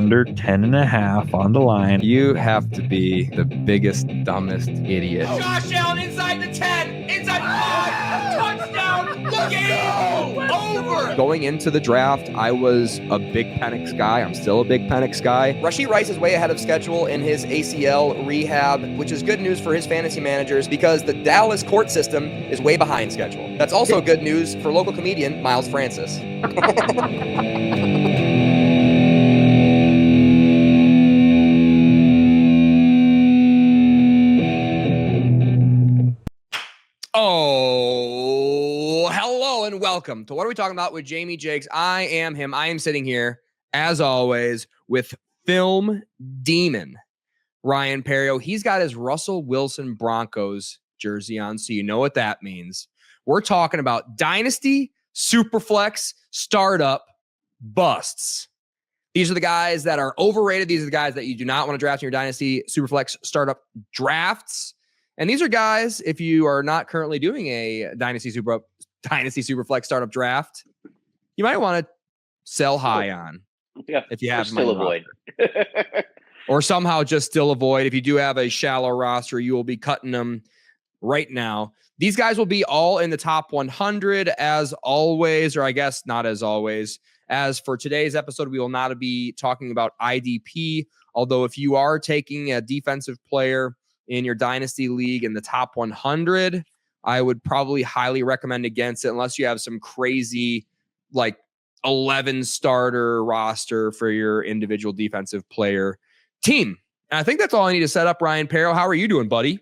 under 10.5 on the line. You have to be the biggest, dumbest idiot. Josh Allen inside the 10, inside the 5, touchdown, game over. Going into the draft, I was a big Penix guy. I'm still a big Penix guy. Rashee Rice is way ahead of schedule in his ACL rehab, which is good news for his fantasy managers because the Dallas court system is way behind schedule. That's also good news for local comedian Miles Francis. Oh, hello and welcome to What Are We Talking About with Jamie Jakes. I am him. I am sitting here, as always, with Film Demon Ryan Perrio. He's got his Russell Wilson Broncos jersey on, so you know what that means. We're talking about Dynasty Superflex Startup busts. These are the guys that are overrated. These are the guys that you do not want to draft in your Dynasty Superflex Startup drafts. And these are guys, if you are not currently doing a Dynasty Superflex Startup draft, you might want to sell high on. Yeah, if you have still avoid. Or somehow just still avoid. If you do have a shallow roster, you will be cutting them right now. These guys will be all in the top 100 as always, or I guess not as always. As for today's episode, we will not be talking about IDP, although if you are taking a defensive player in your Dynasty League in the top 100, I would probably highly recommend against it unless you have some crazy, like 11 starter roster for your individual defensive player team. And I think that's all I need to set up. Ryan Perrio, how are you doing, buddy?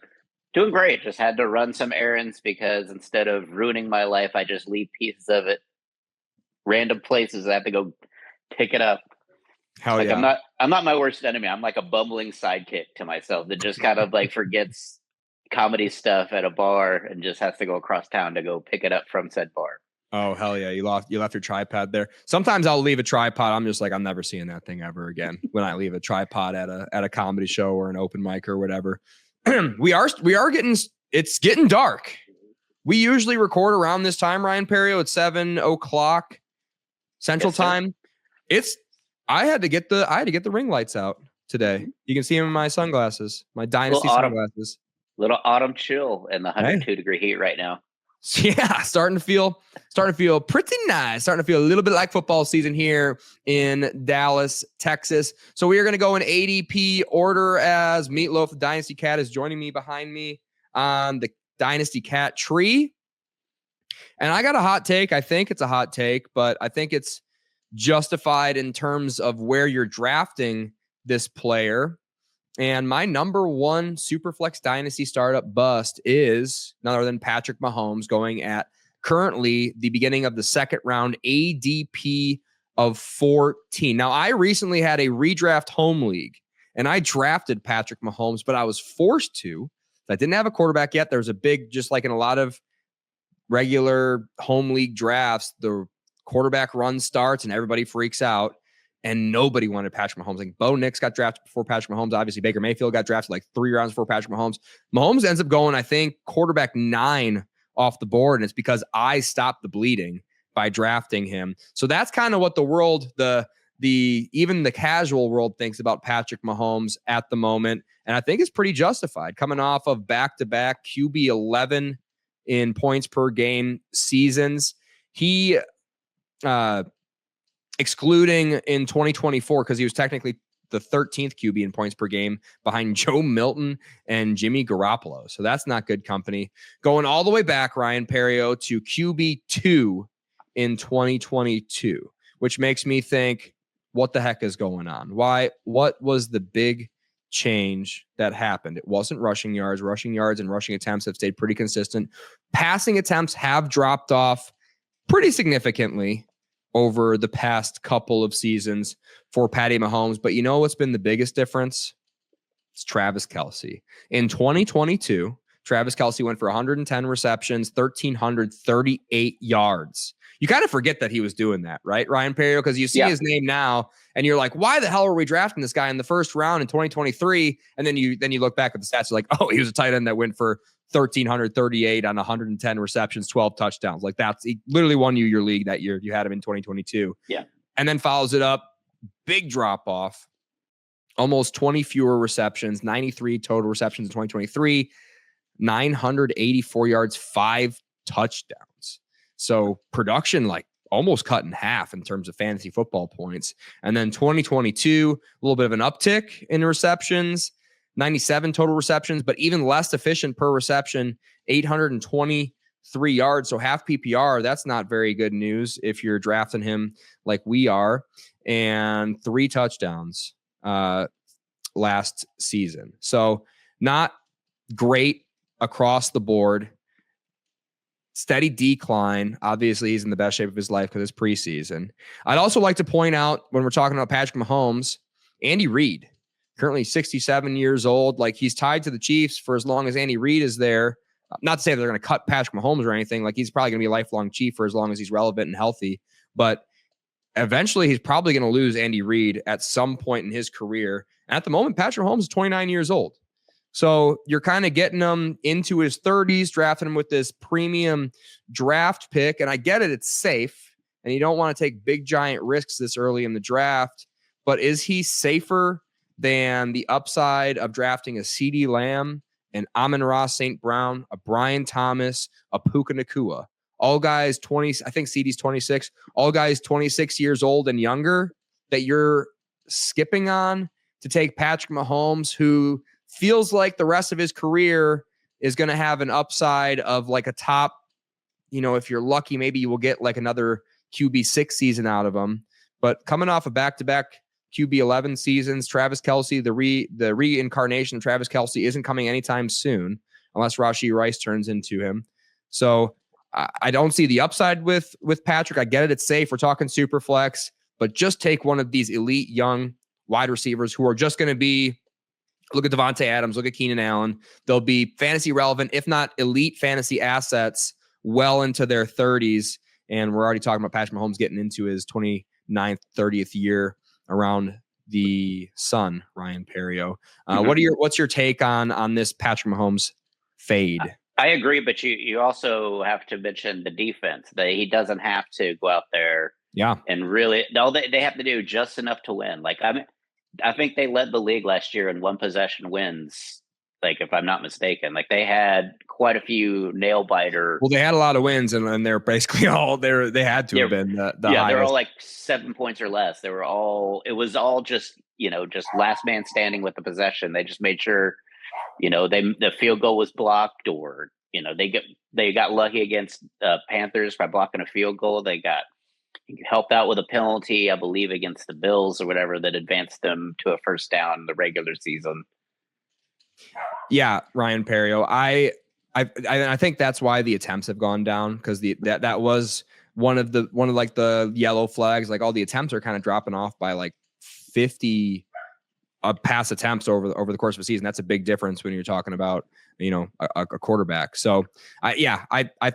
Doing great. Just had to run some errands because instead of ruining my life, I just leave pieces of it random places. I have to go pick it up. Hell yeah. I'm not my worst enemy. I'm like a bumbling sidekick to myself that just kind of like forgets comedy stuff at a bar and just has to go across town to go pick it up from said bar. Oh, hell yeah. You left your tripod there. Sometimes I'll leave a tripod. I'm just like, I'm never seeing that thing ever again when I leave a tripod at a comedy show or an open mic or whatever. It's getting dark. We usually record around this time, Ryan Perrio, at 7:00 Central Time. I had to get the ring lights out today. You can see them in my sunglasses, my Dynasty sunglasses. Little autumn chill in the 102-degree heat right now. Yeah, starting to feel pretty nice. Starting to feel a little bit like football season here in Dallas, Texas. So we are going to go in ADP order as Meatloaf, the Dynasty Cat, is joining me behind me on the Dynasty Cat tree. And I got a hot take. I think it's a hot take, but I think it's justified in terms of where you're drafting this player. And my number one Superflex Dynasty Startup bust is none other than Patrick Mahomes, going at currently the beginning of the second round ADP of 14. Now, I recently had a redraft home league, and I drafted Patrick Mahomes, but I was forced to. I didn't have a quarterback yet. There's a big, just like in a lot of regular home league drafts, the quarterback run starts and everybody freaks out. And nobody wanted Patrick Mahomes. Like Bo Nix got drafted before Patrick Mahomes. Obviously, Baker Mayfield got drafted like 3 rounds before Patrick Mahomes. Mahomes ends up going, I think, quarterback 9 off the board. And it's because I stopped the bleeding by drafting him. So that's kind of what the world, even the casual world thinks about Patrick Mahomes at the moment. And I think it's pretty justified. Coming off of back-to-back QB 11 in points per game seasons. He, excluding in 2024, because he was technically the 13th QB in points per game behind Joe Milton and Jimmy Garoppolo. So that's not good company. Going all the way back, Ryan Perrio, to QB 2 in 2022, which makes me think, what the heck is going on? What was the big change that happened? It wasn't rushing yards. Rushing yards and rushing attempts have stayed pretty consistent. Passing attempts have dropped off pretty significantly over the past couple of seasons for Patty Mahomes. But you know what's been the biggest difference? It's Travis Kelce. In 2022, Travis Kelce went for 110 receptions, 1,338 yards. You kind of forget that he was doing that, right, Ryan Perrio? Because you see his name now, and you're like, why the hell are we drafting this guy in the first round in 2023? And then you look back at the stats, you're like, oh, he was a tight end that went for 1,338 on 110 receptions, 12 touchdowns. Like he literally won you your league that year. You had him in 2022. Yeah. And then follows it up big drop off. Almost 20 fewer receptions, 93 total receptions in 2023, 984 yards, 5 touchdowns. So production like almost cut in half in terms of fantasy football points. And then 2022, a little bit of an uptick in receptions, 97 total receptions, but even less efficient per reception, 823 yards. So half PPR, that's not very good news if you're drafting him like we are. And 3 touchdowns last season. So not great across the board. Steady decline. Obviously, he's in the best shape of his life because it's preseason. I'd also like to point out when we're talking about Patrick Mahomes, Andy Reid, currently 67 years old. Like, he's tied to the Chiefs for as long as Andy Reid is there. Not to say they're going to cut Patrick Mahomes or anything. Like, he's probably going to be a lifelong Chief for as long as he's relevant and healthy. But eventually, he's probably going to lose Andy Reid at some point in his career. And at the moment, Patrick Mahomes is 29 years old. So you're kind of getting him into his 30s, drafting him with this premium draft pick. And I get it, it's safe. And you don't want to take big, giant risks this early in the draft. But is he safer than the upside of drafting a CeeDee Lamb, an Amon-Ra St. Brown, a Brian Thomas, a Puka Nacua? All guys 20, I think CeeDee's 26, all guys 26 years old and younger that you're skipping on to take Patrick Mahomes, who feels like the rest of his career is going to have an upside of like a top, if you're lucky, maybe you will get like another QB6 season out of him. But coming off of back-to-back QB11 seasons, Travis Kelce, the reincarnation of Travis Kelce isn't coming anytime soon unless Rashee Rice turns into him. So I don't see the upside with Patrick. I get it. It's safe. We're talking super flex, but just take one of these elite young wide receivers who are just going to be, look at Devontae Adams, look at Keenan Allen. They'll be fantasy relevant, if not elite fantasy assets, well into their 30s. And we're already talking about Patrick Mahomes getting into his 29th, 30th year around the sun, Ryan Perrio. What's your take on this Patrick Mahomes fade? I agree, but you also have to mention the defense. That he doesn't have to go out there and really, all they have to do just enough to win. Like, I think they led the league last year in one possession wins, like, if I'm not mistaken. Like, they had quite a few nail biter. Well, they had a lot of wins, and they're basically all there. They had to have been the highest. They're all like 7 points or less. It was all just last man standing with the possession. They just made sure, the field goal was blocked, or, they got lucky against Panthers by blocking a field goal. They got helped out with a penalty, I believe, against the Bills or whatever, that advanced them to a first down in the regular season. Yeah, Ryan Perrio. I think that's why the attempts have gone down, because that was one of the yellow flags. Like, all the attempts are kind of dropping off by like 50 pass attempts over the course of a season. That's a big difference when you're talking about a quarterback. So I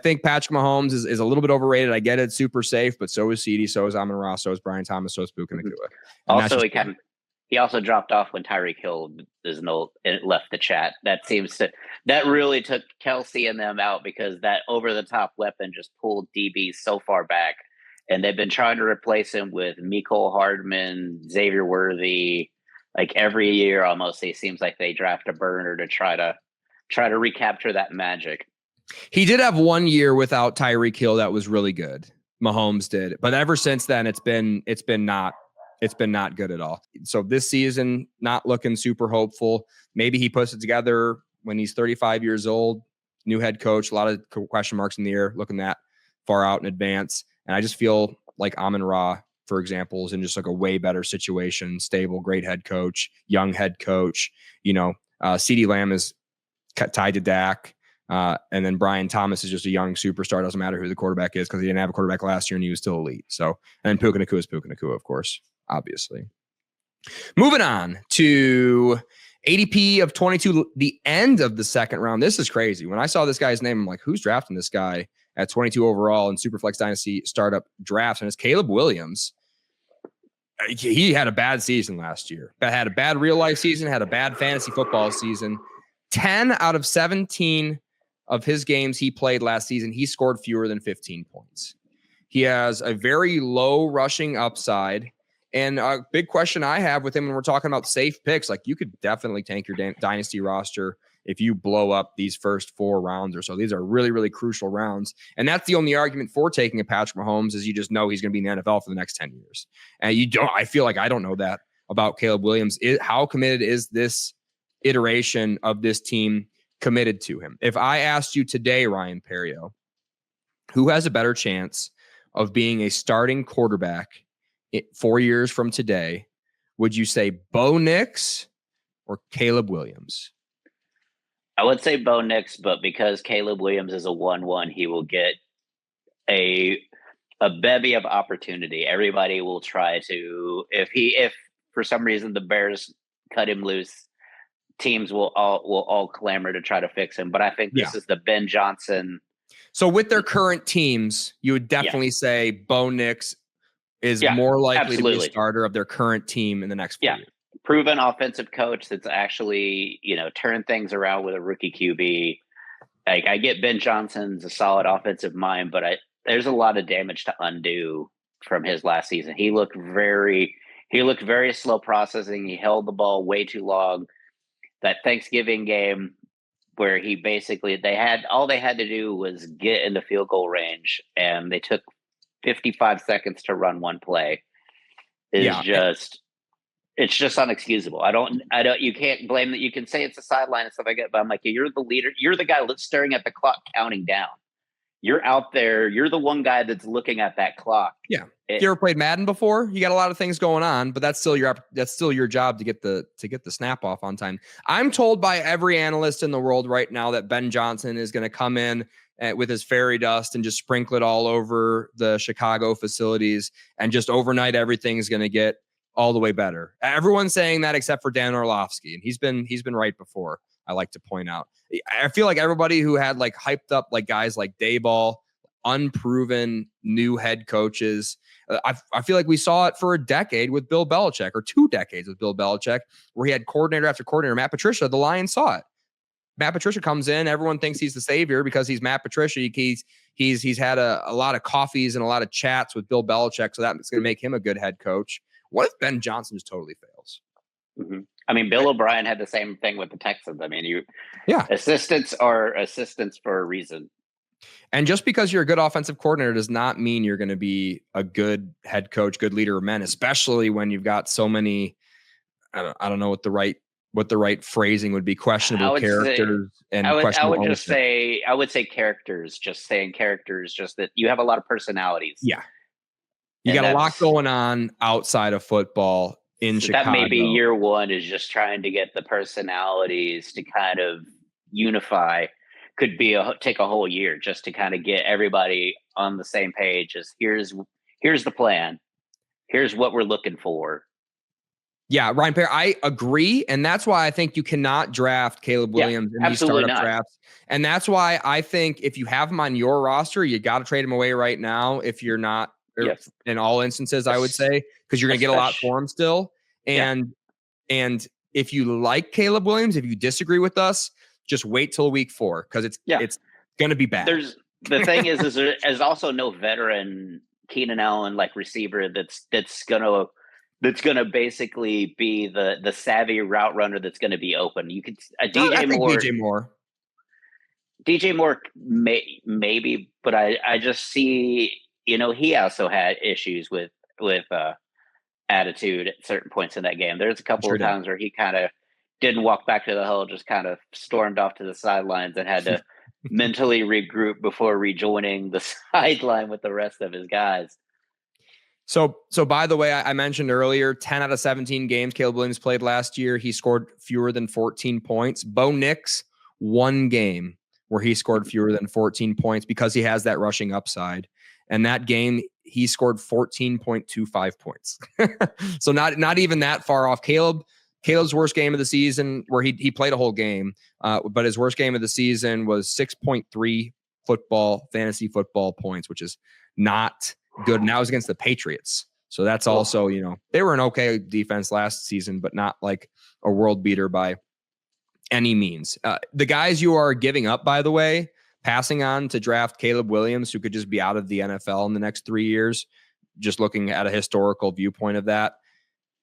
think Patrick Mahomes is a little bit overrated. I get it, super safe, but so is CeeDee, so is Amon-Ra, so is Brian Thomas, so is Puka Nacua. Also, he also dropped off when Tyreek Hill left the chat. That really took Kelce and them out, because that over the top weapon just pulled DB so far back, and they've been trying to replace him with Mecole Hardman, Xavier Worthy. Like, every year almost, it seems like they draft a burner to try to recapture that magic. He did have 1 year without Tyreek Hill that was really good. Mahomes did, but ever since then, it's been not good at all. So this season, not looking super hopeful. Maybe he puts it together when he's 35 years old. New head coach, a lot of question marks in the air, looking that far out in advance. And I just feel like Amon-Ra, for example, is in just like a way better situation, stable, great head coach, young head coach. CeeDee Lamb is tied to Dak. And then Brian Thomas is just a young superstar. Doesn't matter who the quarterback is, because he didn't have a quarterback last year and he was still elite. So, and then Puka Nacua is Puka Nacua, of course, obviously. Moving on to ADP of 22, the end of the second round. This is crazy. When I saw this guy's name, I'm like, who's drafting this guy at 22 overall in Superflex Dynasty Startup drafts? And it's Caleb Williams. He had a bad season last year. Had a bad real life season, had a bad fantasy football season. 10 out of 17 of his games he played last season, he scored fewer than 15 points. He has a very low rushing upside, And a big question I have with him when we're talking about safe picks, like you could definitely tank your dynasty roster if you blow up these first 4 rounds or so. These are really, really crucial rounds. And that's the only argument for taking a Patrick Mahomes is you just know he's going to be in the NFL for the next 10 years. And I feel like I don't know that about Caleb Williams. How committed is this iteration of this team committed to him? If I asked you today, Ryan Perrio, who has a better chance of being a starting quarterback 4 years from today, would you say Bo Nix or Caleb Williams? I would say Bo Nix, but because Caleb Williams is a 1-1, he will get a bevy of opportunity. Everybody will try to, if for some reason the Bears cut him loose, teams will all clamor to try to fix him. But I think this is the Ben Johnson. So with their current teams, you would definitely say Bo Nix is more likely to be a starter of their current team in the next 4 years. Proven offensive coach that's actually, turned things around with a rookie QB. Like, I get Ben Johnson's a solid offensive mind, but there's a lot of damage to undo from his last season. He looked very slow processing. He held the ball way too long. That Thanksgiving game where all they had to do was get in the field goal range, and they took 55 seconds to run one play. It's just unexcusable. You can't blame that. You can say it's a sideline and stuff like that, but I'm like, you're the leader. You're the guy that's staring at the clock, counting down. You're out there. You're the one guy that's looking at that clock. Yeah. You ever played Madden before? You got a lot of things going on, but that's still your job to get the snap off on time. I'm told by every analyst in the world right now that Ben Johnson is going to come in with his fairy dust and just sprinkle it all over the Chicago facilities, and just overnight everything's going to get all the way better. Everyone's saying that except for Dan Orlovsky, and he's been right before. I like to point out. I feel like everybody who had like hyped up like guys like Dayball, unproven new head coaches. I feel like we saw it for a decade with Bill Belichick, or 2 decades with Bill Belichick, where he had coordinator after coordinator. Matt Patricia, the Lions saw it. Matt Patricia comes in, everyone thinks he's the savior because he's Matt Patricia. He's had a lot of coffees and a lot of chats with Bill Belichick, so that's going to make him a good head coach. What if Ben Johnson just totally fails? Mm-hmm. I mean, Bill O'Brien had the same thing with the Texans. I mean, assistants are assistants for a reason. And just because you're a good offensive coordinator does not mean you're going to be a good head coach, good leader of men, especially when you've got so many, I don't know what the right phrasing would be, questionable characters I would say characters, just saying characters, just that you have a lot of personalities. Yeah. You got a lot going on outside of football in Chicago. That may be year one, is just trying to get the personalities to kind of unify. Could be take a whole year just to kind of get everybody on the same page. As here's the plan. Here's what we're looking for. Yeah, Ryan Perry, I agree. And that's why I think you cannot draft Caleb Williams in these startup drafts. And that's why I think if you have him on your roster, you got to trade him away right now. If you're not, in all instances, I would say, because you're going to get a lot for him still. And if you like Caleb Williams, if you disagree with us, just wait till week 4, because it's going to be bad. The thing is there's also no veteran Keenan Allen like receiver that's gonna basically be the savvy route runner that's going to be open. You could DJ Moore maybe, but I just see, he also had issues with attitude at certain points in that game. There's a couple of times where he kind of didn't walk back to the huddle, just kind of stormed off to the sidelines and had to mentally regroup before rejoining the sideline with the rest of his guys. So by the way, I mentioned earlier, 10 out of 17 games Caleb Williams played last year, he scored fewer than 14 points. Bo Nix, 1 game where he scored fewer than 14 points because he has that rushing upside. And that game, he scored 14.25 points. So not even that far off. Caleb's worst game of the season, where he played a whole game, but his worst game of the season was 6.3 fantasy football points, which is not good. And that was against the Patriots. So that's also, they were an okay defense last season, but not like a world beater by any means. The guys you are giving up, by the way, passing on to draft Caleb Williams, who could just be out of the NFL in the next 3 years, just looking at a historical viewpoint of that.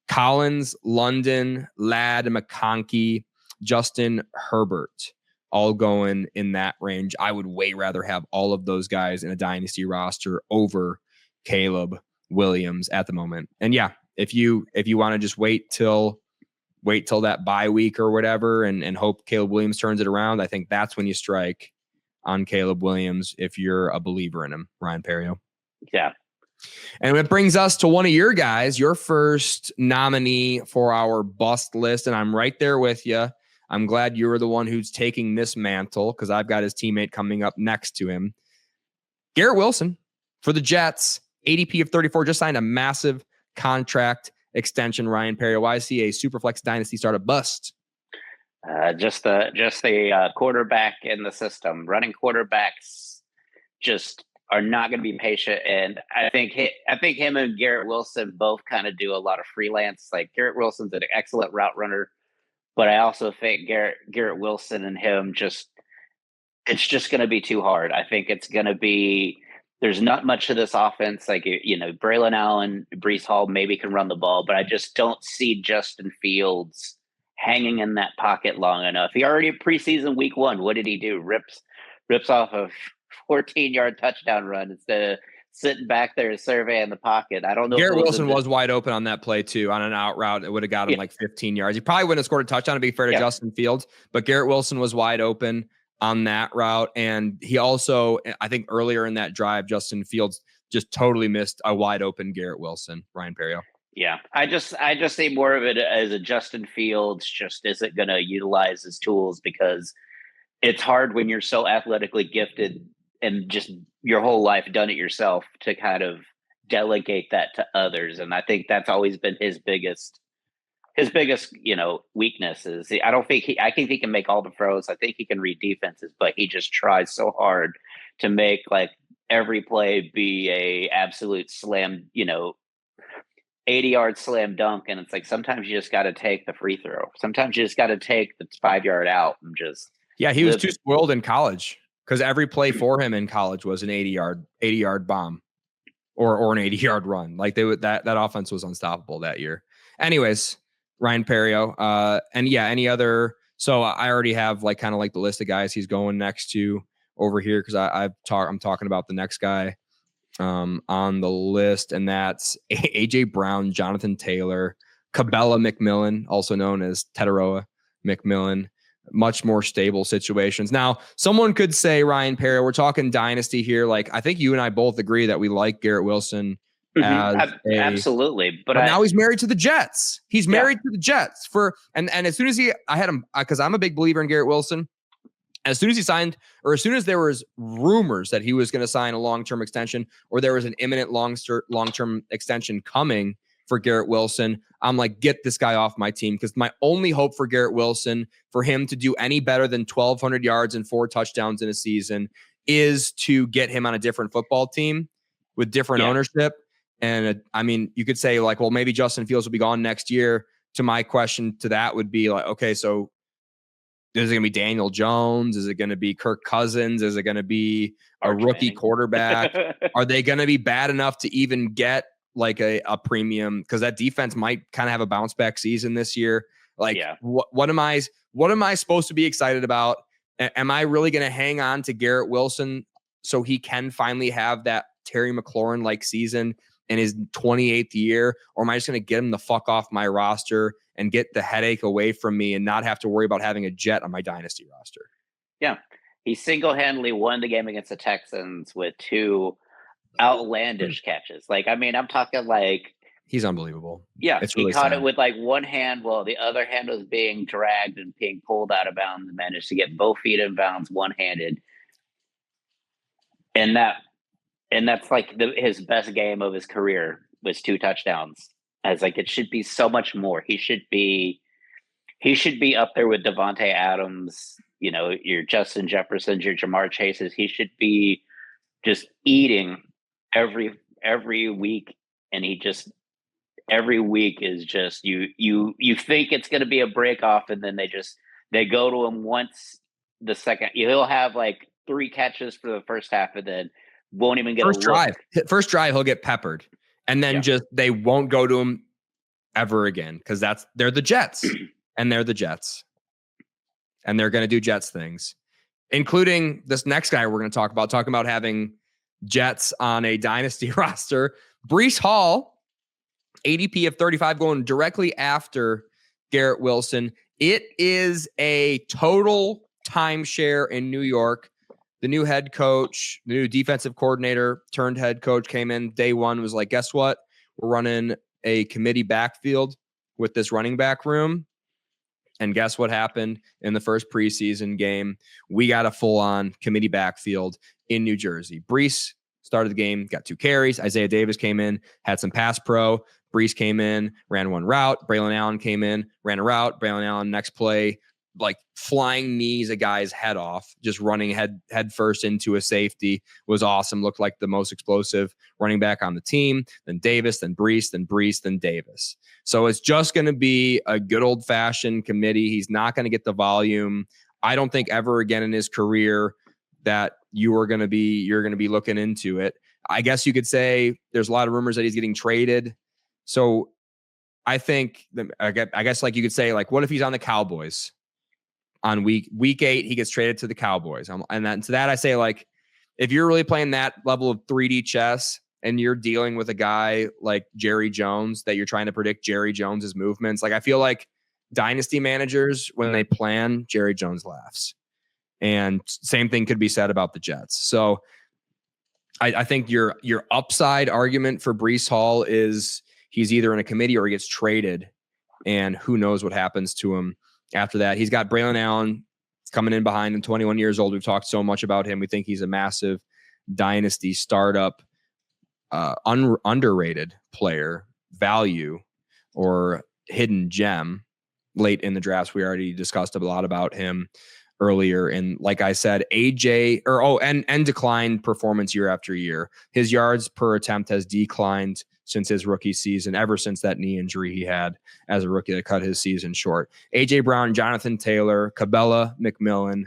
Collins, London, Ladd, McConkey, Justin Herbert, all going in that range. I would way rather have all of those guys in a dynasty roster over Caleb Williams at the moment. And yeah, if you want to just wait till that bye week or whatever and hope Caleb Williams turns it around, I think that's when you strike on Caleb Williams if you're a believer in him, Ryan Perrio. Yeah. And it brings us to one of your guys, your first nominee for our bust list. And I'm right there with you. I'm glad you're the one who's taking this mantle because I've got his teammate coming up next to him. Garrett Wilson for the Jets, ADP of 34, just signed a massive contract extension. Ryan Perrio, why is he a Superflex Dynasty Startup bust? Just the quarterback in the system. Running quarterbacks just are not going to be patient, and I think him and Garrett Wilson both kind of do a lot of freelance. Like Garrett Wilson's an excellent route runner, but I also think Garrett Wilson and him it's just going to be too hard. I think it's going to be. There's not much of this offense. Like, Braylon Allen, Breece Hall maybe can run the ball, but I just don't see Justin Fields hanging in that pocket long enough. He already preseason week 1. What did he do? Rips off a 14-yard touchdown run instead of sitting back there surveying the pocket. I don't know. Garrett Wilson was wide open on that play too, on an out route. It would have got him like 15 yards. He probably wouldn't have scored a touchdown to be fair to Justin Fields, but Garrett Wilson was wide open on that route. And he also, I think earlier in that drive, Justin Fields just totally missed a wide open Garrett Wilson. Ryan Perrio. Yeah, I just see more of it as a Justin Fields just isn't going to utilize his tools because it's hard when you're so athletically gifted and just your whole life done it yourself to kind of delegate that to others. And I think that's always been his biggest, weakness is I think he can make all the throws. I think he can read defenses, but he just tries so hard to make like every play be a absolute slam, 80-yard slam dunk. And it's like, sometimes you just got to take the free throw. Sometimes you just got to take the 5-yard out and just. Yeah. He was too spoiled in college because every play for him in college was an 80-yard bomb or an 80-yard run. Like that offense was unstoppable that year. Anyways, Ryan Perrio. And yeah, any other. So I already have like kind of like the list of guys he's going next to over here because I'm talking about the next guy on the list, and that's AJ Brown, Jonathan Taylor, Cabela McMillan, also known as Teteroa McMillan. Much more stable situations. Now, someone could say, Ryan Perrio, we're talking dynasty here. Like, I think you and I both agree that we like Garrett Wilson. Absolutely. But now he's married to the Jets. He's married to the Jets and as soon as I had him, because I'm a big believer in Garrett Wilson. As soon as he signed, or as soon as there was rumors that he was going to sign a long-term extension, or there was an imminent long-term extension coming for Garrett Wilson, I'm like, get this guy off my team, because my only hope for Garrett Wilson, for him to do any better than 1,200 yards and 4 touchdowns in a season, is to get him on a different football team with different ownership. And I mean, you could say like, well, maybe Justin Fields will be gone next year. To my question to that would be like, okay, so is it going to be Daniel Jones? Is it going to be Kirk Cousins? Is it going to be a rookie quarterback? Are they going to be bad enough to even get like a premium? Because that defense might kind of have a bounce back season this year. Like, what am I supposed to be excited about? Am I really going to hang on to Garrett Wilson so he can finally have that Terry McLaurin like season in his 28th year? Or am I just going to get him the fuck off my roster and get the headache away from me and not have to worry about having a Jet on my dynasty roster? Yeah. He single-handedly won the game against the Texans with 2 outlandish catches. Like, I mean, I'm talking like. He's unbelievable. Yeah. It's he really caught sad. it with like one hand while the other hand was being dragged and being pulled out of bounds, and managed to get both feet in bounds one-handed. And that's like his best game of his career was 2 touchdowns. I was like, it should be so much more. He should be up there with Devontae Adams, your Justin Jeffersons, your Jamar Chases. He should be just eating every week. And every week is just, you think it's going to be a break off. And then they go to him once the second. He'll have like 3 catches for the first half and then won't even get First drive, he'll get peppered. And then they won't go to him ever again, because they're the Jets, and they're the Jets, and they're going to do Jets things, including this next guy we're going to talk about having Jets on a dynasty roster. Breece Hall, ADP of 35, going directly after Garrett Wilson. It is a total timeshare in New York. The new head coach, the new defensive coordinator turned head coach came in day one, was like, guess what? We're running a committee backfield with this running back room. And guess what happened in the first preseason game? We got a full-on committee backfield in New Jersey. Breece started the game, got 2 carries. Isaiah Davis came in, had some pass pro. Breece came in, ran 1 route. Braylon Allen came in, ran a route. Braylon Allen, next play, like flying knees a guy's head off, just running head first into a safety. Was awesome. Looked like the most explosive running back on the team. Then Davis, then Breece, then Breece, then Davis. So it's just going to be a good old fashioned committee. He's not going to get the volume, I don't think, ever again in his career that you're going to be looking into it. I guess you could say there's a lot of rumors that he's getting traded. So I think, I guess like you could say, like, what if he's on the Cowboys on week 8, he gets traded to the Cowboys. To that I say, like, if you're really playing that level of 3D chess and you're dealing with a guy like Jerry Jones, that you're trying to predict Jerry Jones's movements, like, I feel like dynasty managers, when they plan, Jerry Jones laughs. And same thing could be said about the Jets. So I think your upside argument for Breece Hall is he's either in a committee or he gets traded, and who knows what happens to him after that. He's got Braylon Allen coming in behind him, 21 years old. We've talked so much about him. We think he's a massive dynasty startup, underrated player, value, or hidden gem late in the drafts. We already discussed a lot about him earlier. And like I said, and declined performance year after year. His yards per attempt has declined since his rookie season, ever since that knee injury he had as a rookie that cut his season short. A.J. Brown, Jonathan Taylor, Cabela, McMillan,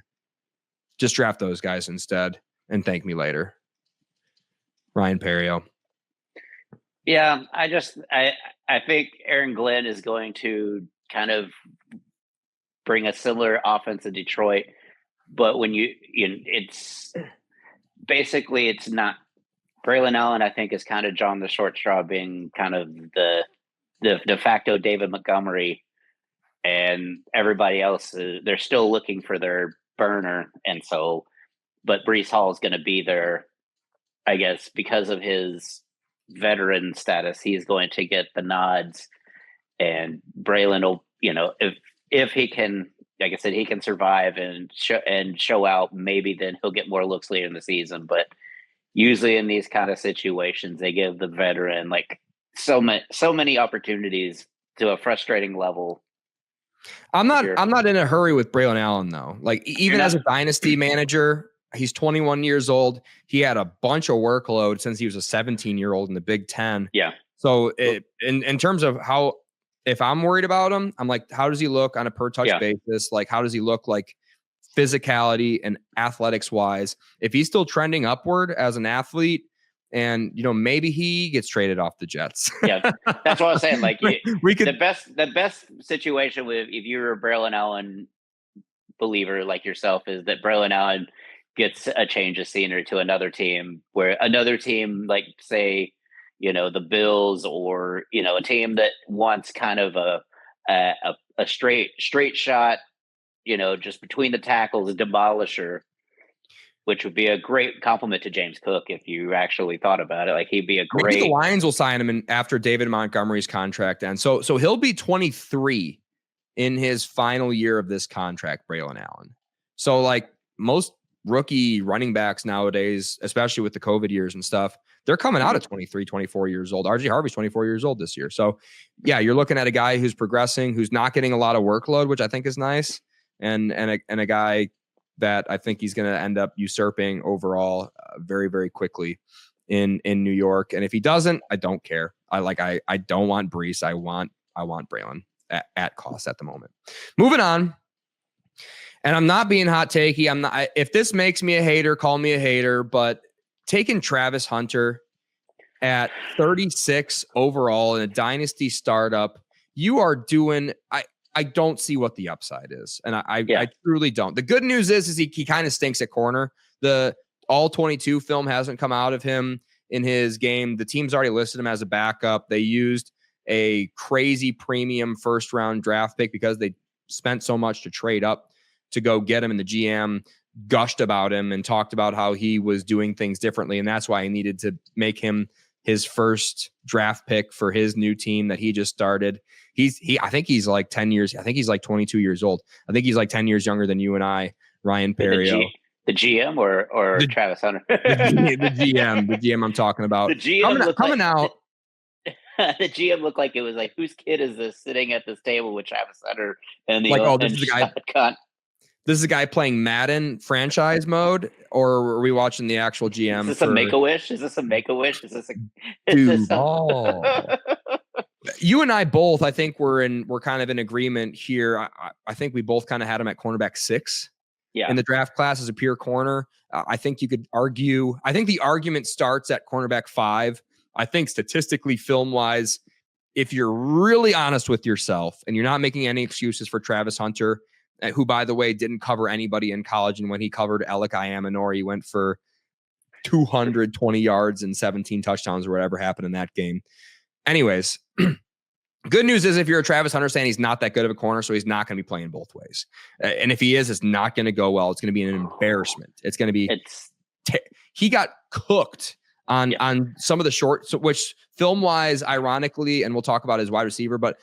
just draft those guys instead and thank me later. Ryan Perrio. Yeah, I think Aaron Glenn is going to kind of bring a similar offense to Detroit, but when it's basically, it's not. Braylon Allen, I think, is kind of drawn the short straw, being kind of the de facto David Montgomery, and everybody else, they're still looking for their burner. And so, but Breece Hall is going to be there, I guess, because of his veteran status. He's going to get the nods, and Braylon will, if he can, like I said, he can survive and show out, maybe then he'll get more looks later in the season. But usually in these kind of situations, they give the veteran like so many opportunities to a frustrating level. I'm not in a hurry with Braylon Allen though. Like, even as a dynasty manager, he's 21 years old. He had a bunch of workload since he was a 17-year-old in the Big Ten. Yeah. So in terms of how, if I'm worried about him, I'm like, how does he look on a per touch basis? Like, how does he look like physicality and athletics wise? If he's still trending upward as an athlete, and maybe he gets traded off the Jets. Yeah, that's what I was saying. Like, we could, the best situation with, if you're a Braylon Allen believer like yourself, is that Braylon Allen gets a change of scenery to another team, where another team, like, say, the Bills, or a team that wants kind of a straight shot, just between the tackles, a demolisher, which would be a great compliment to James Cook if you actually thought about it. Like, he'd be a great. Maybe the Lions will sign him after David Montgomery's contract ends. So he'll be 23 in his final year of this contract, Braylon Allen. So, like, most rookie running backs nowadays, especially with the COVID years and stuff, they're coming out at 23, 24 years old. RJ Harvey's 24 years old this year. So yeah, you're looking at a guy who's progressing, who's not getting a lot of workload, which I think is nice. And a guy that I think he's going to end up usurping overall very, very quickly in New York. And if he doesn't, I don't care. I don't want Breece. I want Braylon at cost at the moment. Moving on. And I'm not being hot takey. I'm not. If this makes me a hater, call me a hater. But taking Travis Hunter at 36 overall in a dynasty startup you are doing. I don't see what the upside is, and I Yeah. truly don't. The good news is he kind of stinks at corner. The all 22 film hasn't come out of him in his game. The team's already listed him as a backup. They used a crazy premium first round draft pick because they spent so much to trade up to go get him, and the GM gushed about him and talked about how he was doing things differently, and that's why he needed to make him his first draft pick for his new team that he just started. I think he's like 10 years. I think he's like 22 years old. I think he's like 10 years younger than you and I, Ryan Perrio. The GM or Travis Hunter? the GM I'm talking about. The GM coming out. The GM looked like it was like, whose kid is this sitting at this table with Travis Hunter and the this is the guy. This is a guy playing Madden franchise mode, or are we watching the actual GM? Is this a Make-A-Wish? Is this a Make-A-Wish? Is this a You and I both, I think we're kind of in agreement here. I think we both kind of had him at cornerback 6 in the draft class as a pure corner. I think you could argue. I think the argument starts at cornerback 5. I think statistically, film-wise, if you're really honest with yourself and you're not making any excuses for Travis Hunter, who, by the way, didn't cover anybody in college, and when he covered Alec Iamanor, he went for 220 yards and 17 touchdowns or whatever happened in that game. Anyways, good news is if you're a Travis Hunter fan, he's not that good of a corner, so he's not going to be playing both ways. And if he is, it's not going to go well. It's going to be an embarrassment. It's going to be he got cooked on some of the short, which film-wise, ironically, and we'll talk about his wide receiver, but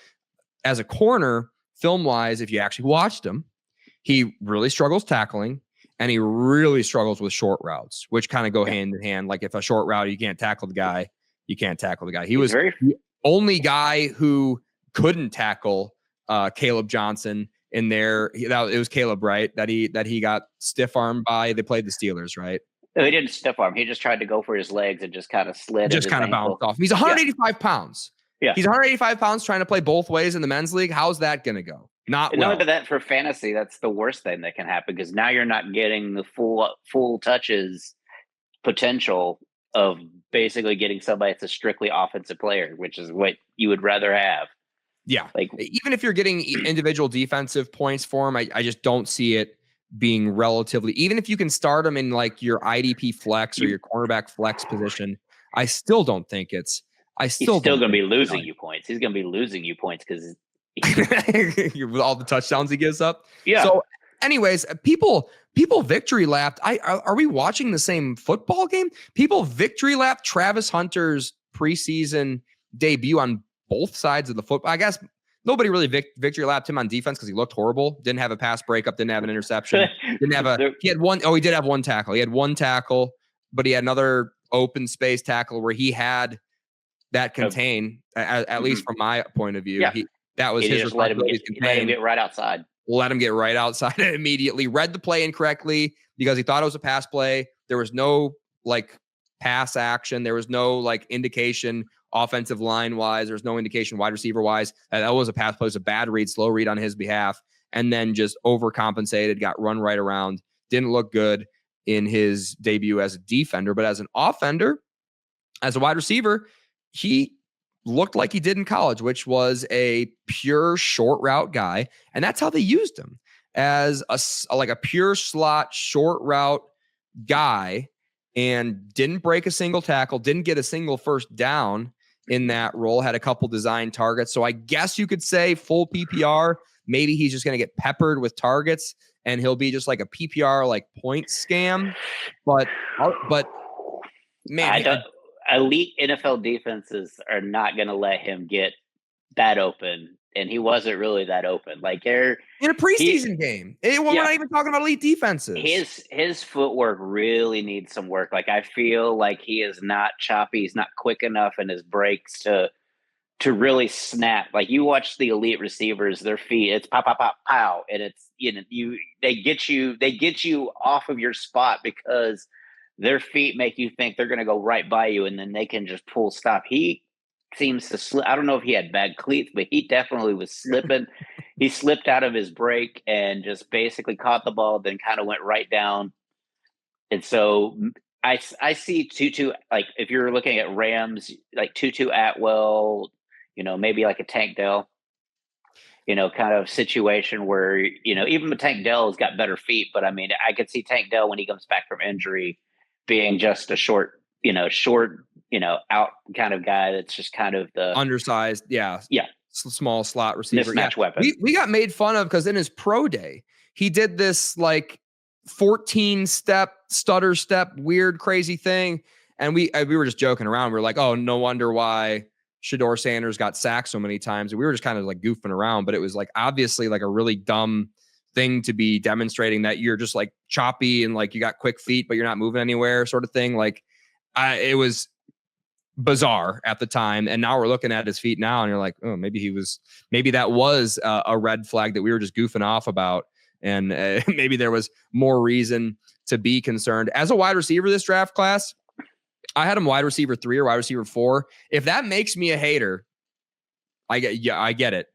as a corner, film-wise, if you actually watched him, he really struggles tackling, and he really struggles with short routes, which kind of go hand in hand. Like if a short route, you can't tackle the guy, you can't tackle the guy. He was the only guy who couldn't tackle Caleb Johnson in there. It was Caleb, right? That he got stiff-armed by. They played the Steelers, right? No, he didn't stiff arm. He just tried to go for his legs and just kind of slid. Just kind of bounced off. He's 185 pounds. Yeah. He's 185 pounds trying to play both ways in the men's league. How's that going to go? Not well. Only that for fantasy, that's the worst thing that can happen because now you're not getting the full touches potential of basically getting somebody that's a strictly offensive player, which is what you would rather have. Yeah. Like even if you're getting individual defensive points for him, I just don't see it being relatively, even if you can start him in like your IDP flex or your cornerback flex position, I still don't think he's still going to be losing you points. He's going to be losing you points because with all the touchdowns he gives up. Yeah. So anyways, people victory lapped. Are we watching the same football game? People victory lapped Travis Hunter's preseason debut on both sides of the football. I guess nobody really victory lapped him on defense because he looked horrible. Didn't have a pass breakup. Didn't have an interception. He had one. Oh, he did have one tackle. He had one tackle, but he had another open space tackle where he had that contain, at least from my point of view. Yeah. That was his responsibility. Let him get right outside. Let him get right outside and immediately read the play incorrectly because he thought it was a pass play. There was no like pass action. There was no like indication offensive line wise. There's no indication wide receiver wise. That was a pass play. It was a bad read, slow read on his behalf. And then just overcompensated, got run right around. Didn't look good in his debut as a defender, but as an offender, as a wide receiver, he looked like he did in college, which was a pure short route guy. And that's how they used him, as a pure slot short route guy, and didn't break a single tackle, didn't get a single first down in that role, had a couple design targets. So I guess you could say full PPR, maybe he's just going to get peppered with targets and he'll be just like a PPR, like point scam. But man, elite NFL defenses are not going to let him get that open. And he wasn't really that open. Like in a preseason game. We're not even talking about elite defenses. His footwork really needs some work. Like I feel like he is not choppy. He's not quick enough in his breaks to really snap. Like you watch the elite receivers, their feet, it's pow, pow, pow, pow. And it's, they get you off of your spot because their feet make you think they're going to go right by you. And then they can just pull stop. He seems to slip. I don't know if he had bad cleats, but he definitely was slipping. He slipped out of his break and just basically caught the ball, then kind of went right down. And so I see Tutu, like if you're looking at Rams, like Tutu Atwell, maybe like a Tank Dell. kind of situation where, even Tank Dell has got better feet, but I mean, I could see Tank Dell when he comes back from injury being just a short, out kind of guy that's just kind of the undersized. Yeah. Small slot receiver. Mismatch weapon. We got made fun of because in his pro day, he did this like 14-step stutter step, weird, crazy thing. And we were just joking around. We were like, oh, no wonder why Shedeur Sanders got sacked so many times. And we were just kind of like goofing around, but it was like obviously like a really dumb thing to be demonstrating that you're just like choppy and like you got quick feet, but you're not moving anywhere sort of thing. Like it was bizarre at the time. And now we're looking at his feet now and you're like, oh, maybe that was a red flag that we were just goofing off about. And maybe there was more reason to be concerned. As a wide receiver this draft class, I had him wide receiver 3 or wide receiver 4. If that makes me a hater, I get it.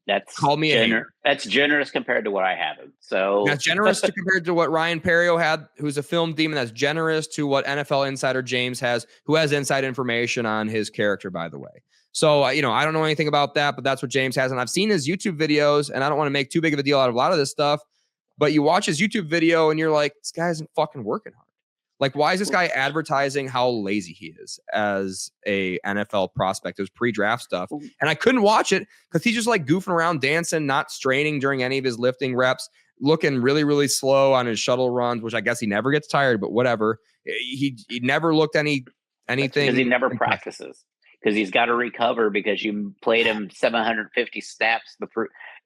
That's call me a hater. That's generous compared to what I have him. So that's generous compared to what Ryan Perrio had, who's a film demon. That's generous to what NFL insider James has, who has inside information on his character, by the way. So, I don't know anything about that, but that's what James has. And I've seen his YouTube videos, and I don't want to make too big of a deal out of a lot of this stuff, but you watch his YouTube video and you're like, this guy isn't fucking working hard. Like, why is this guy advertising how lazy he is as a NFL prospect? It was pre-draft stuff. And I couldn't watch it because he's just like goofing around, dancing, not straining during any of his lifting reps, looking really, really slow on his shuttle runs, which I guess he never gets tired, but whatever. He never looked anything. Because he never practices. Because he's got to recover because you played him 750 snaps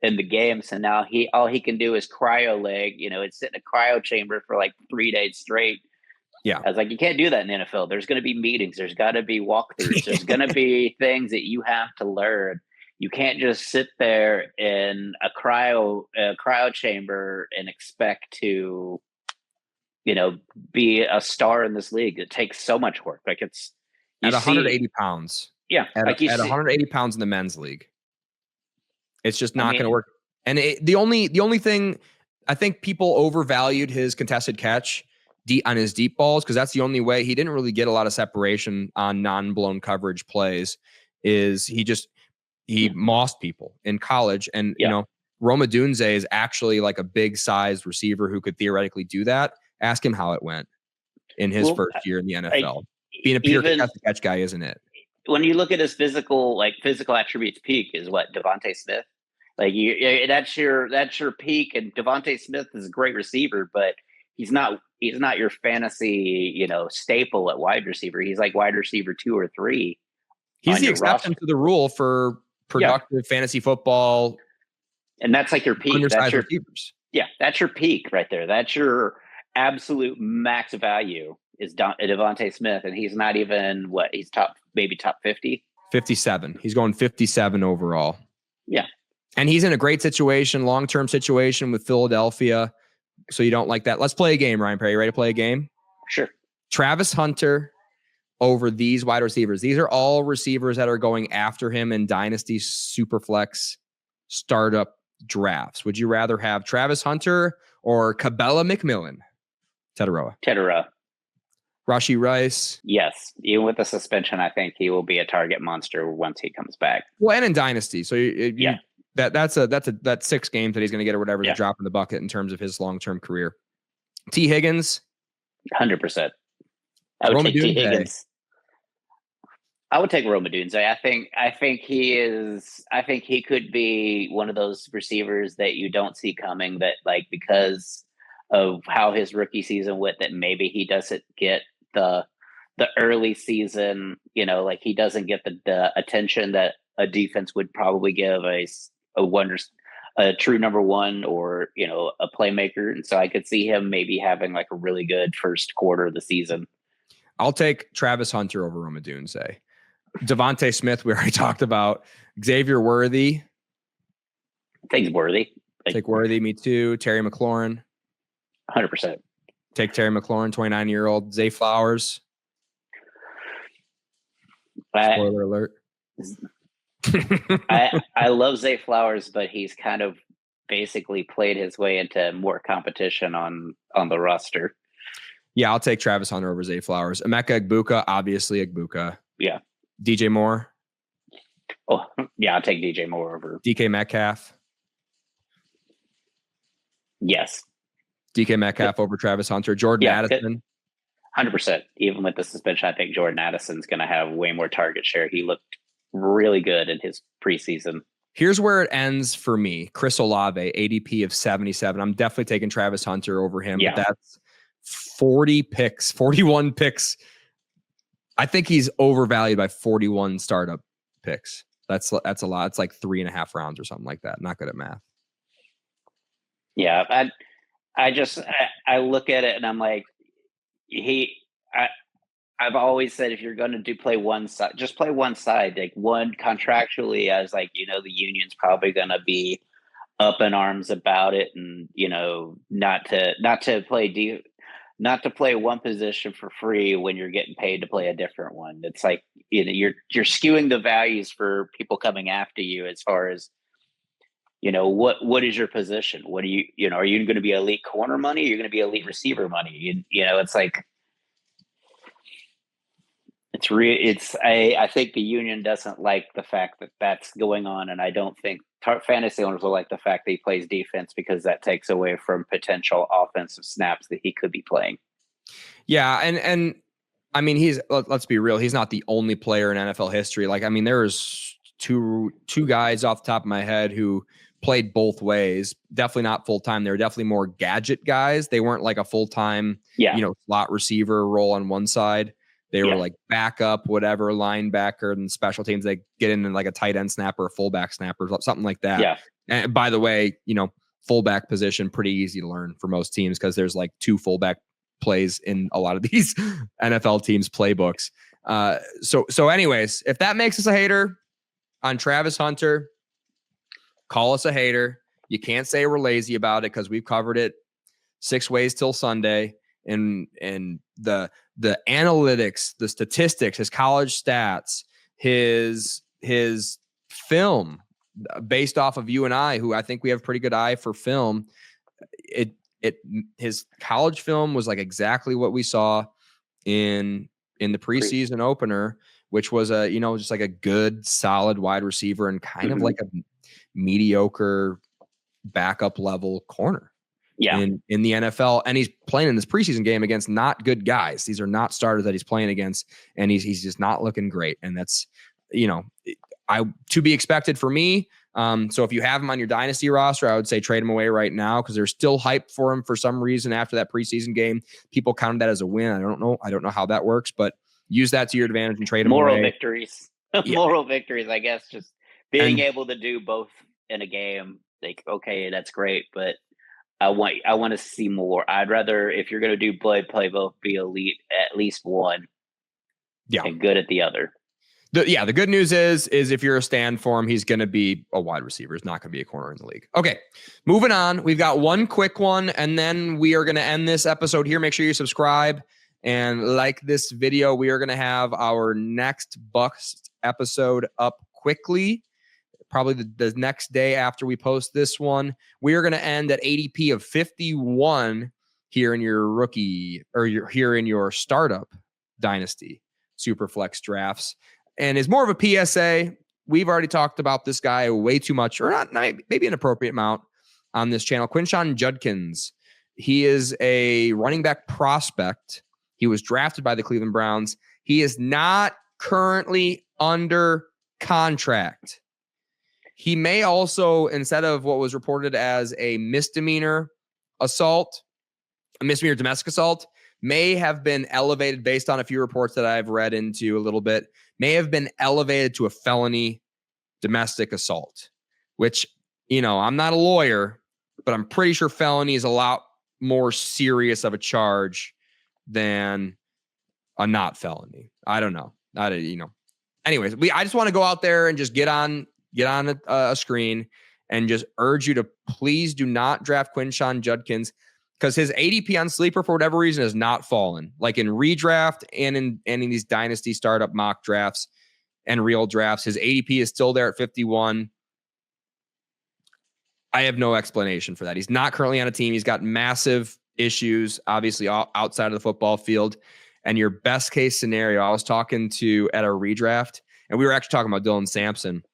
in the game. So now all he can do is cryo leg. It's sit in a cryo chamber for like 3 days straight. Yeah. I was like, you can't do that in the NFL. There's going to be meetings. There's got to be walkthroughs. There's going to be things that you have to learn. You can't just sit there in a cryo chamber and expect to, be a star in this league. It takes so much work. Like it's at 180 pounds. Yeah. At 180 pounds in the men's league. It's just not going to work. And the only thing, I think people overvalued his contested catch on his deep balls, because that's the only way. He didn't really get a lot of separation on non-blown coverage plays. He mossed people in college. And, Roma Dunze is actually like a big sized receiver who could theoretically do that. Ask him how it went in his first year in the NFL. Being a pure contested catch guy, isn't it? When you look at his physical attributes peak is what Devontae Smith. Like that's your peak, and Devontae Smith is a great receiver, but he's not your fantasy, staple at wide receiver. He's like wide receiver 2 or 3. He's the exception to the rule for productive fantasy football. And that's like your peak. That's your receivers. Yeah, that's your peak right there. That's your absolute max value is Devontae Smith, and he's not even he's maybe top 50. 57. He's going 57 overall. Yeah. And he's in a great situation, long-term situation with Philadelphia. So you don't like that. Let's play a game, Ryan Perry. You ready to play a game? Sure. Travis Hunter over these wide receivers. These are all receivers that are going after him in Dynasty Superflex startup drafts. Would you rather have Travis Hunter or Cabela McMillan? Teteroa. Rashee Rice. Yes. Even with the suspension, I think he will be a target monster once he comes back. Well, and in Dynasty. So that's 6 games that he's going to get or whatever, the drop in the bucket in terms of his long-term career. T. Higgins. 100%. I would take T. Higgins. I would take Rome Odunze. I think he could be one of those receivers that you don't see coming, that like because of how his rookie season went, that maybe he doesn't get the early season, like he doesn't get the attention that a defense would probably give a true number 1 or, a playmaker. And so I could see him maybe having like a really good first quarter of the season. I'll take Travis Hunter over Rome Odunze. Devontae Smith, we already talked about. Xavier Worthy. I think Worthy. Take Worthy, me too. Terry McLaurin. 100%. Take Terry McLaurin, 29-year-old. Zay Flowers. Spoiler alert. I love Zay Flowers, but he's kind of basically played his way into more competition on the roster. Yeah, I'll take Travis Hunter over Zay Flowers. Emeka Egbuka, obviously Egbuka. Yeah. DJ Moore. Oh, yeah, I'll take DJ Moore over. DK Metcalf. Yes. DK Metcalf over Travis Hunter. Jordan Addison. 100%. Even with the suspension, I think Jordan Addison's going to have way more target share. He looked really good in his preseason. Here's where it ends for me. Chris Olave, ADP of 77. I'm definitely taking Travis Hunter over him. Yeah. But that's 41 picks. I think he's overvalued by 41 startup picks. That's a lot. It's like 3.5 rounds or something like that. Not good at math. Yeah. I look at it and I'm like, I've always said, if you're going to play one side, just play one side. Like one contractually, as like, the union's probably going to be up in arms about it, and not to play one position for free when you're getting paid to play a different one. It's like you're skewing the values for people coming after you as far as what is your position? What are you are you going to be elite corner money? You're going to be elite receiver money. It's like. I think the union doesn't like the fact that that's going on, and I don't think fantasy owners will like the fact that he plays defense, because that takes away from potential offensive snaps that he could be playing. Yeah, and I mean, let's be real, he's not the only player in NFL history. Like, I mean, there's two guys off the top of my head who played both ways. Definitely not full time. They were definitely more gadget guys. They weren't like a full time, slot receiver role on one side. They were like backup, whatever, linebacker, and special teams. They get in like a tight end snapper, a fullback snapper, something like that. Yeah. And by the way, fullback position, pretty easy to learn for most teams, because there's like 2 fullback plays in a lot of these NFL teams' playbooks. So anyways, if that makes us a hater on Travis Hunter, call us a hater. You can't say we're lazy about it, because we've covered it 6 ways till Sunday. And the analytics, the statistics, his college stats, his film, based off of you and I, who I think we have a pretty good eye for film. His college film was like exactly what we saw in the preseason opener, which was just like a good, solid wide receiver and kind of like a mediocre backup level corner. Yeah. In the NFL, and he's playing in this preseason game against not good guys. These are not starters that he's playing against, and he's just not looking great. And that's to be expected for me. So if you have him on your dynasty roster, I would say trade him away right now, because there's still hype for him for some reason after that preseason game. People counted that as a win. I don't know how that works, but use that to your advantage and trade him away. Moral victories, I guess. Just being able to do both in a game, like, okay, that's great, but I want to see more. I'd rather, if you're going to do play both, be elite at least one, and good at the other. The good news is if you're a stand for him, he's going to be a wide receiver. He's not going to be a corner in the league. Okay, moving on. We've got one quick one, and then we are going to end this episode here. Make sure you subscribe and like this video. We are going to have our next Bucks episode up quickly. Probably the next day after we post this one. We are going to end at ADP of 51 here in your rookie, or here in your startup dynasty Superflex drafts. And is more of a PSA. We've already talked about this guy way too much, or not maybe an appropriate amount on this channel. Quinshon Judkins. He is a running back prospect. He was drafted by the Cleveland Browns. He is not currently under contract. He may also, instead of what was reported as a misdemeanor domestic assault, may have been elevated, based on a few reports that I've read into a little bit, may have been elevated to a felony domestic assault, which, I'm not a lawyer, but I'm pretty sure felony is a lot more serious of a charge than a not felony. I don't know. Anyways, I just want to go out there and just get on a screen and just urge you to please do not draft Quinshon Judkins, because his ADP on Sleeper, for whatever reason, has not fallen. Like in redraft and in these dynasty startup mock drafts and real drafts, his ADP is still there at 51. I have no explanation for that. He's not currently on a team. He's got massive issues, obviously, outside of the football field. And your best case scenario, I was talking to at a redraft, And we were actually talking about Dylan Sampson,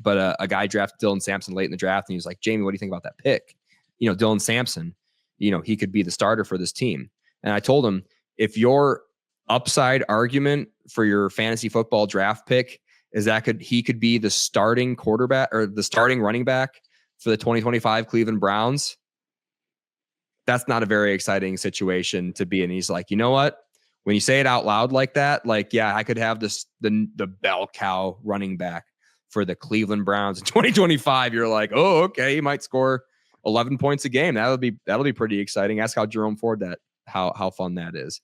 but a guy drafted Dylan Sampson late in the draft, and he was like, Jamie, what do you think about that pick? Dylan Sampson, he could be the starter for this team. And I told him, if your upside argument for your fantasy football draft pick is that he could be the starting quarterback or the starting running back for the 2025 Cleveland Browns, that's not a very exciting situation to be in. He's like, you know what? When you say it out loud like that, like, yeah, I could have the bell cow running back for the Cleveland Browns in 2025. You're like, oh, okay, he might score 11 points a game. That'll be pretty exciting. Ask how Jerome Ford how fun that is.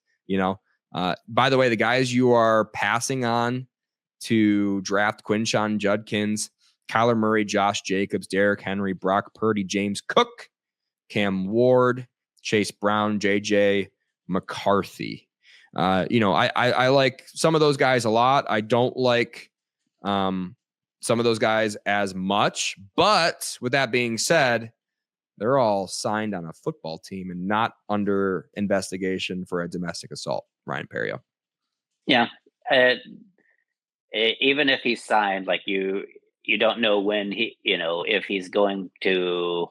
By the way, the guys you are passing on to draft: Quinshon Judkins, Kyler Murray, Josh Jacobs, Derrick Henry, Brock Purdy, James Cook, Cam Ward, Chase Brown, JJ McCarthy. I like some of those guys a lot. I don't like some of those guys as much. But with that being said, they're all signed on a football team and not under investigation for a domestic assault. Ryan Perrio. Yeah. Even if he's signed, like you don't know when if he's going to,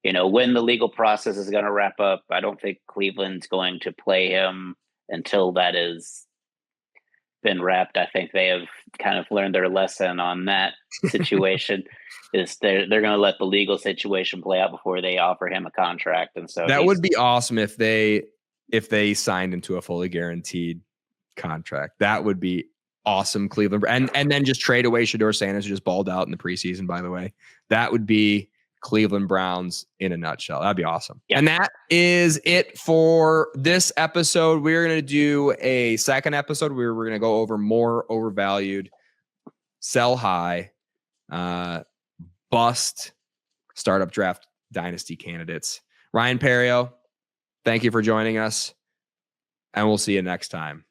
when the legal process is going to wrap up. I don't think Cleveland's going to play him until that is been wrapped. I think they have kind of learned their lesson on that situation. Is they're going to let the legal situation play out before they offer him a contract. And so that would be awesome if they signed into a fully guaranteed contract. That would be awesome, Cleveland. And then just trade away Shedeur Sanders, who just balled out in the preseason, by the way. That would be Cleveland Browns in a nutshell. That'd be awesome. Yeah. And that is it for this episode. We're going to do a second episode where we're going to go over more overvalued, sell high, bust startup draft dynasty candidates. Ryan Perrio, thank you for joining us, and we'll see you next time.